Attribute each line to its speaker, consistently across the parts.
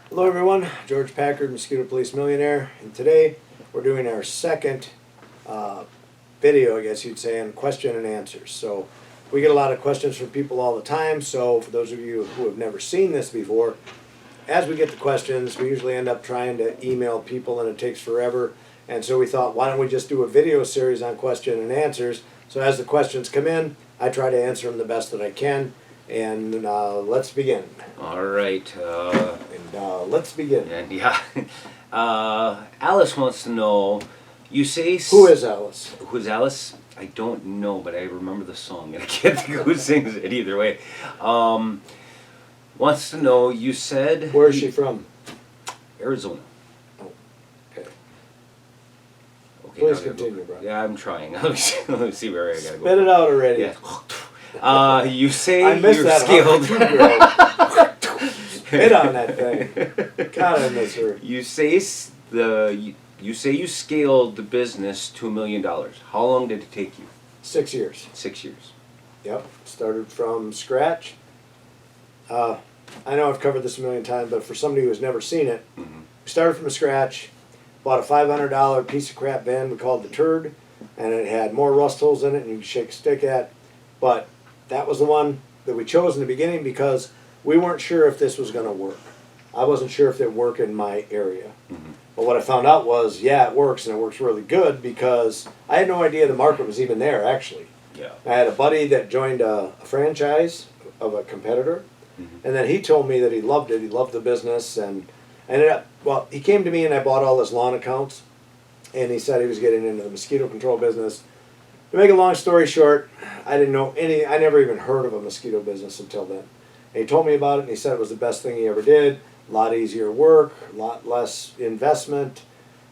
Speaker 1: Hello everyone, George Packard, Mosquito Police Millionaire, and today we're doing our second video, I guess you'd say, on question and answers. So we get a lot of questions from people all the time, so for those of you who have never seen this before, as we get the questions, we usually end up trying to email people and it takes forever, and so we thought, why don't we just do a video series on question and answers, so as the questions come in, I try to answer them the best that I can, and let's begin.
Speaker 2: All right.
Speaker 1: Let's begin.
Speaker 2: And yeah, Alice wants to know. You say
Speaker 1: Who is Alice?
Speaker 2: Who's Alice? I don't know, but I remember the song, and I can't think of who sings it either way. Wants to know. You said.
Speaker 1: Where is she from?
Speaker 2: Arizona.
Speaker 1: Oh, okay.
Speaker 2: Okay.
Speaker 1: Please continue, bro.
Speaker 2: Yeah, I'm trying. Let me see where I gotta go.
Speaker 1: Spit it out already.
Speaker 2: Yeah. You say
Speaker 1: I missed
Speaker 2: you're
Speaker 1: that
Speaker 2: skilled.
Speaker 1: Hit on that thing. God, I miss her.
Speaker 2: You say you scaled the business to $1 million. How long did it take you?
Speaker 1: 6 years.
Speaker 2: 6 years.
Speaker 1: Yep. Started from scratch. I know I've covered this a million times, but for somebody who has never seen it, we started from scratch. Bought a $500 piece of crap van we called the Turd, and it had more rust holes in it than you could shake a stick at. But that was the one that we chose in the beginning because we weren't sure if this was going to work. I wasn't sure if it would work in my area. But what I found out was, yeah, it works, and it works really good because I had no idea the market was even there, actually.
Speaker 2: Yeah.
Speaker 1: I had a buddy that joined a franchise of a competitor, and then he told me that he loved it. He loved the business, and ended up, well, he came to me and I bought all his lawn accounts, and he said he was getting into the mosquito control business. To make a long story short, I didn't know I never even heard of a mosquito business until then. And he told me about it, and he said it was the best thing he ever did. A lot easier work, a lot less investment,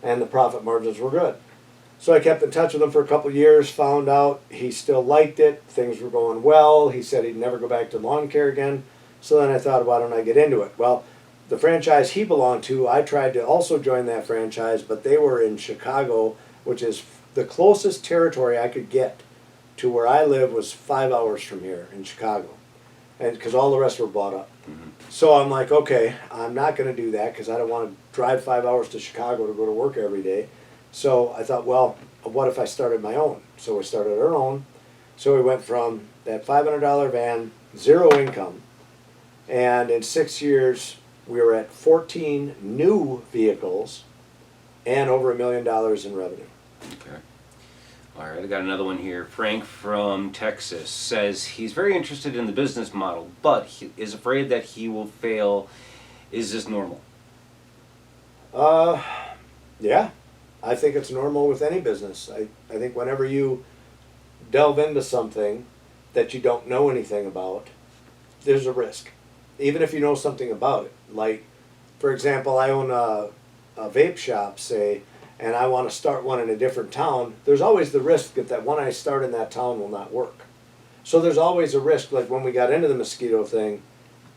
Speaker 1: and the profit margins were good. So I kept in touch with him for a couple of years, found out he still liked it, things were going well. He said he'd never go back to lawn care again. So then I thought, why don't I get into it? Well, the franchise he belonged to, I tried to also join that franchise, but they were in Chicago, which is the closest territory I could get to where I live was 5 hours from here in Chicago, and because all the rest were bought up. So I'm like, okay, I'm not going to do that because I don't want to drive 5 hours to Chicago to go to work every day. So I thought, well, what if I started my own? So we started our own. So we went from that $500 van, zero income, and in 6 years we were at 14 new vehicles and over $1 million in revenue.
Speaker 2: Okay. All right, I got another one here. Frank from Texas says he's very interested in the business model, but he is afraid that he will fail. Is this normal?
Speaker 1: Yeah. I think it's normal with any business. I think whenever you delve into something that you don't know anything about, there's a risk. Even if you know something about it. Like, for example, I own a vape shop, say, and I want to start one in a different town, there's always the risk that that one I start in that town will not work. So there's always a risk, like when we got into the mosquito thing,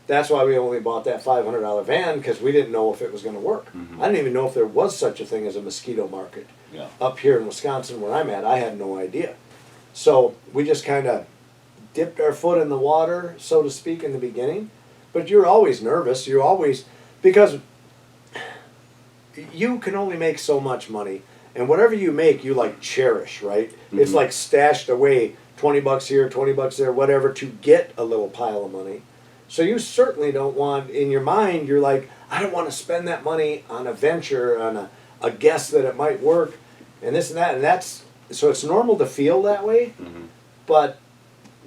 Speaker 1: that's why we only bought that $500 van, because we didn't know if it was going to work. I didn't even know if there was such a thing as a mosquito market.
Speaker 2: Yeah.
Speaker 1: Up here in Wisconsin where I'm at, I had no idea. So we just kind of dipped our foot in the water, so to speak, in the beginning. But you're always nervous. You're always, because you can only make so much money, and whatever you make, you like cherish, right? It's like stashed away, 20 bucks here, 20 bucks there, whatever, to get a little pile of money. So you certainly don't want, in your mind, you're like, I don't want to spend that money on a venture, on a guess that it might work, and this and that, and that's, so it's normal to feel that way, but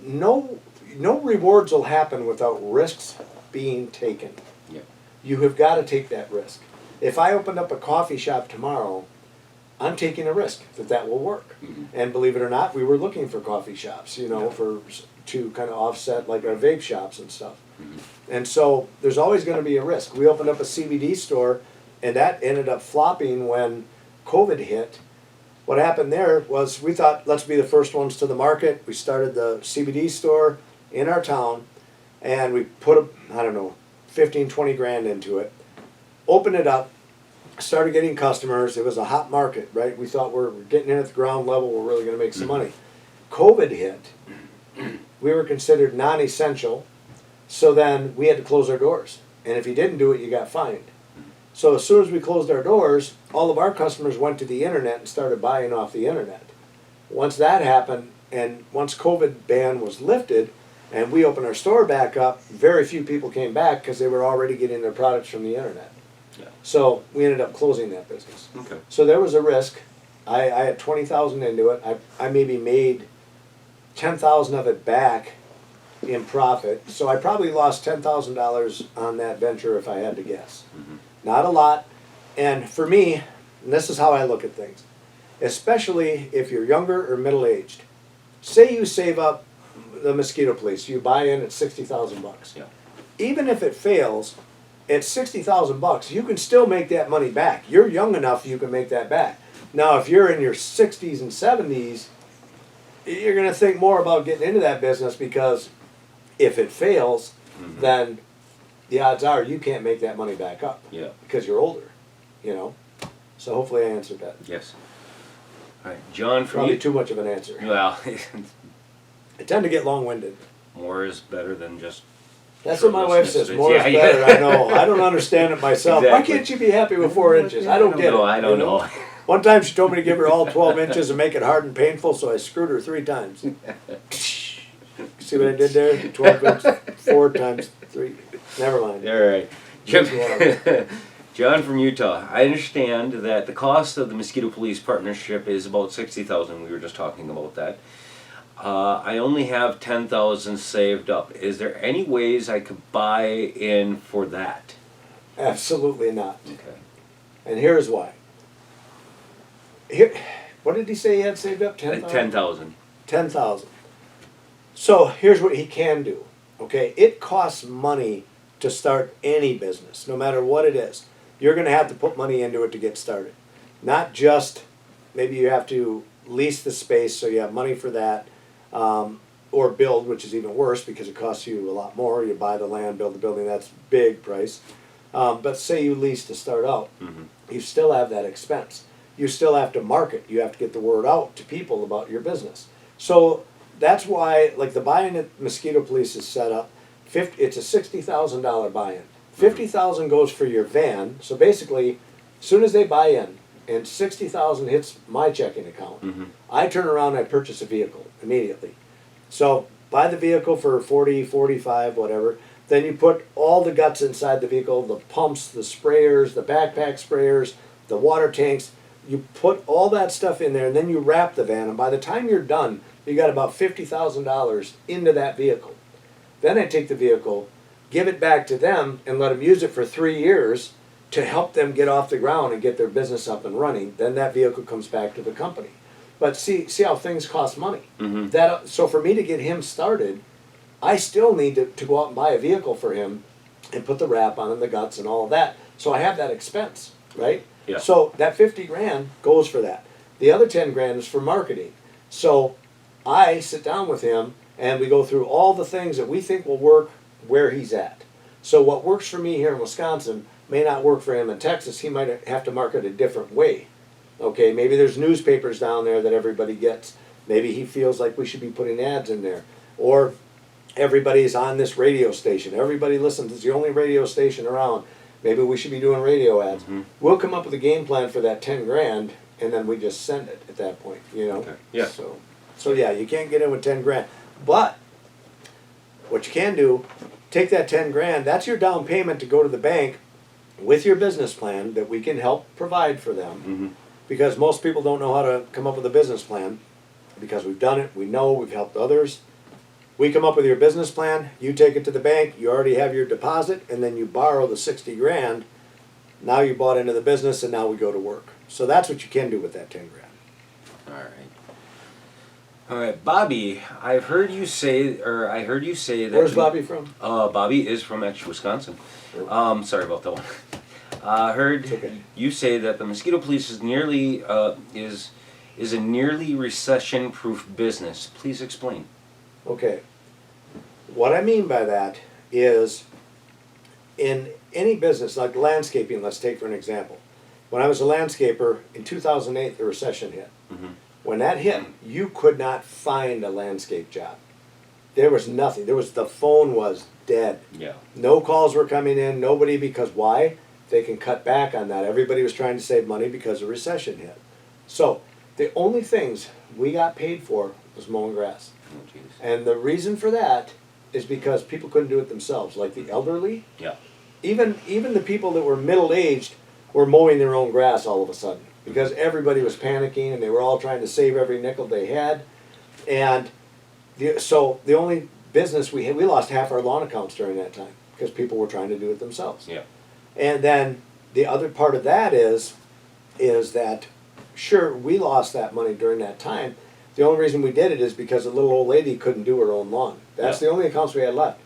Speaker 1: no rewards will happen without risks being taken.
Speaker 2: Yeah.
Speaker 1: You have got to take that risk. If I opened up a coffee shop tomorrow, I'm taking a risk that will work. And believe it or not, we were looking for coffee shops, you know, to kind of offset like our vape shops and stuff. And so there's always going to be a risk. We opened up a CBD store, and that ended up flopping when COVID hit. What happened there was we thought, let's be the first ones to the market. We started the CBD store in our town, and we put, I don't know, 15, 20 grand into it. Opened it up, started getting customers. It was a hot market, right? We thought we're getting in at the ground level. We're really going to make some money. COVID hit. We were considered non-essential. So then we had to close our doors. And if you didn't do it, you got fined. So as soon as we closed our doors, all of our customers went to the internet and started buying off the internet. Once that happened, and once COVID ban was lifted, and we opened our store back up, very few people came back because they were already getting their products from the internet.
Speaker 2: Yeah.
Speaker 1: So we ended up closing that business.
Speaker 2: Okay.
Speaker 1: So there was a risk. I had 20,000 into it. I maybe made 10,000 of it back in profit. So I probably lost $10,000 on that venture if I had to guess.
Speaker 2: Mm-hmm.
Speaker 1: Not a lot. And for me, and this is how I look at things, especially if you're younger or middle-aged. Say you save up the Mosquito Police, you buy in at 60,000 bucks.
Speaker 2: Yeah.
Speaker 1: Even if it fails, at 60,000 bucks, you can still make that money back. You're young enough you can make that back. Now, if you're in your 60s and 70s, you're going to think more about getting into that business, because if it fails,
Speaker 2: Mm-hmm.
Speaker 1: then the odds are you can't make that money back up.
Speaker 2: Yeah.
Speaker 1: Because you're older, you know. So hopefully I answered that.
Speaker 2: Yes. All right, John from
Speaker 1: Probably too much of an answer.
Speaker 2: Well,
Speaker 1: I tend to get long-winded.
Speaker 2: more is better than just.
Speaker 1: That's what my wife
Speaker 2: Shirtlessness.
Speaker 1: says. More
Speaker 2: Yeah,
Speaker 1: is
Speaker 2: yeah.
Speaker 1: better. I know. I don't understand it myself. Why
Speaker 2: Exactly.
Speaker 1: can't you be happy with 4 inches? I don't get it.
Speaker 2: I don't
Speaker 1: you
Speaker 2: know.
Speaker 1: One time she told me to give her all 12 inches and make it hard and painful, so I screwed her 3 times. See what I did there? 12 inches, 4 times 3. Never mind.
Speaker 2: All right. John from Utah. I understand that the cost of the Mosquito Police partnership is about $60,000. We were just talking about that. I only have $10,000 saved up. Is there any ways I could buy in for that?
Speaker 1: Absolutely not.
Speaker 2: Okay.
Speaker 1: And here's why. Here, what did he say he had saved up? 10,000?
Speaker 2: 10,000.
Speaker 1: 10,000. So here's what he can do. Okay, it costs money to start any business, no matter what it is. You're going to have to put money into it to get started. Not just, maybe you have to lease the space so you have money for that, or build, which is even worse because it costs you a lot more. You buy the land, build the building, that's big price. But say you lease to start out,
Speaker 2: Mm-hmm.
Speaker 1: you still have that expense. You still have to market. You have to get the word out to people about your business. So that's why, like, the buy-in at Mosquito Police is set up. It's a $60,000 buy-in. $50,000 goes for your van. So basically, as soon as they buy in and $60,000 hits my checking account,
Speaker 2: Mm-hmm.
Speaker 1: I turn around and I purchase a vehicle immediately. So buy the vehicle for 40, 45, whatever. Then you put all the guts inside the vehicle, the pumps, the sprayers, the backpack sprayers, the water tanks. You put all that stuff in there, and then you wrap the van. And by the time you're done, you got about $50,000 into that vehicle. Then I take the vehicle, give it back to them, and let them use it for 3 years to help them get off the ground and get their business up and running. Then that vehicle comes back to the company. But see how things cost money.
Speaker 2: Mm-hmm.
Speaker 1: So for me to get him started, I still need to go out and buy a vehicle for him and put the wrap on and the guts and all of that. So I have that expense, right?
Speaker 2: Yeah.
Speaker 1: So that 50 grand goes for that. The other 10 grand is for marketing. So I sit down with him and we go through all the things that we think will work where he's at. So what works for me here in Wisconsin may not work for him in Texas. He might have to market a different way. Okay, maybe there's newspapers down there that everybody gets. Maybe he feels like we should be putting ads in there. Or everybody's on this radio station. Everybody listens. It's the only radio station around. Maybe we should be doing radio ads.
Speaker 2: Mm-hmm.
Speaker 1: We'll come up with a game plan for that 10 grand, and then we just send it at that point, you know?
Speaker 2: Okay. Yeah.
Speaker 1: So yeah, you can't get in with 10 grand. But what you can do, take that 10 grand, that's your down payment to go to the bank with your business plan that we can help provide for them.
Speaker 2: Mm-hmm.
Speaker 1: Because most people don't know how to come up with a business plan. Because we've done it, we know, we've helped others. We come up with your business plan, you take it to the bank, you already have your deposit, and then you borrow the 60 grand. Now you bought into the business, and now we go to work. So that's what you can do with that 10 grand.
Speaker 2: All right. All right, Bobby. I heard you say that.
Speaker 1: Where's Bobby from?
Speaker 2: Bobby is from actually Wisconsin. Sorry about that one. Heard
Speaker 1: okay.
Speaker 2: You say that the Mosquito Police is nearly is a nearly recession-proof business. Please explain.
Speaker 1: Okay. What I mean by that is, in any business, like landscaping, let's take for an example. When I was a landscaper, in 2008, the recession hit.
Speaker 2: Mm-hmm.
Speaker 1: When that hit, you could not find a landscape job. There was nothing. The phone was dead.
Speaker 2: Yeah.
Speaker 1: No calls were coming in, nobody, because why? they can cut back on that. Everybody was trying to save money because the recession hit. So the only things we got paid for was mowing grass.
Speaker 2: Oh, jeez.
Speaker 1: And the reason for that is because people couldn't do it themselves, like the elderly.
Speaker 2: Yeah.
Speaker 1: Even the people that were middle-aged were mowing their own grass all of a sudden because everybody was panicking and they were all trying to save every nickel they had. And so the only business we had, we lost half our lawn accounts during that time because people were trying to do it themselves.
Speaker 2: Yeah.
Speaker 1: And then the other part of that is that, sure, we lost that money during that time. The only reason we did it is because a little old lady couldn't do her own lawn. That's
Speaker 2: Yeah.
Speaker 1: the only accounts we had left.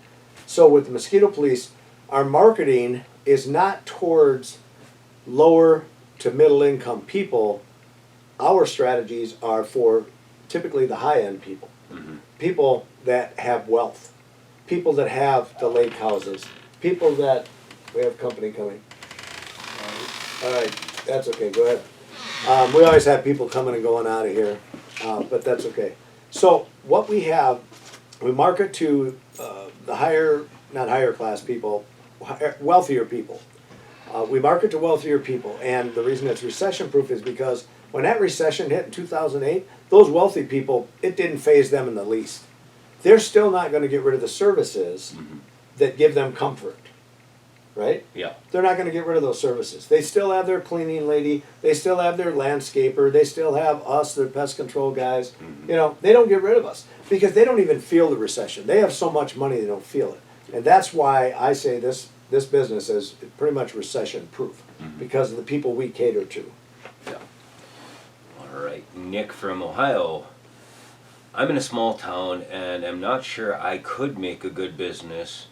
Speaker 1: So with the mosquito police, our marketing is not towards lower to middle income people. Our strategies are for typically the high end people.
Speaker 2: Mm-hmm.
Speaker 1: People that have wealth. People that have the lake houses. People that, we have company coming. All right, that's okay, go ahead. We always have people coming and going out of here, but that's okay. So what we have, we market to the higher, not higher class people, wealthier people. We market to wealthier people, and the reason it's recession proof is because when that recession hit in 2008, those wealthy people, it didn't faze them in the least. They're still not going to get rid of the services that give them comfort, right?
Speaker 2: Yeah.
Speaker 1: They're not going to get rid of those services. They still have their cleaning lady. They still have their landscaper. They still have us, their pest control guys. You know, they don't get rid of us because they don't even feel the recession. They have so much money they don't feel it. And that's why I say this business is pretty much recession proof because of the people we cater to.
Speaker 2: Yeah. All right. Nick from Ohio. I'm in a small town and I'm not sure I could make a good business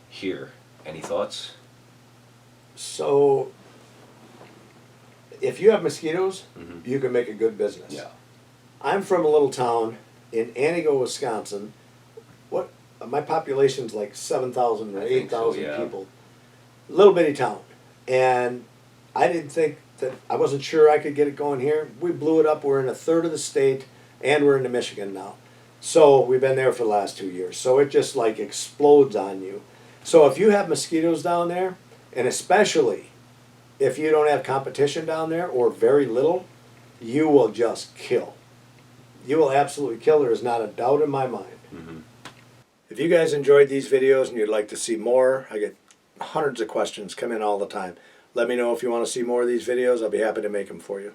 Speaker 2: here. Any thoughts?
Speaker 1: So, if you have mosquitoes, you can make a good business.
Speaker 2: Yeah.
Speaker 1: I'm from a little town in Antigo, Wisconsin. My population's like 7,000 or 8,000
Speaker 2: yeah.
Speaker 1: people. Little bitty town. And I didn't think that, I wasn't sure I could get it going here. We blew it up. We're in a third of the state and we're into Michigan now. So we've been there for the last 2 years. So it just like explodes on you. So if you have mosquitoes down there, and especially if you don't have competition down there or very little, you will just kill. You will absolutely kill. There is not a doubt in my mind. If you guys enjoyed these videos and you'd like to see more, I get hundreds of questions come in all the time. Let me know if you want to see more of these videos. I'll be happy to make them for you.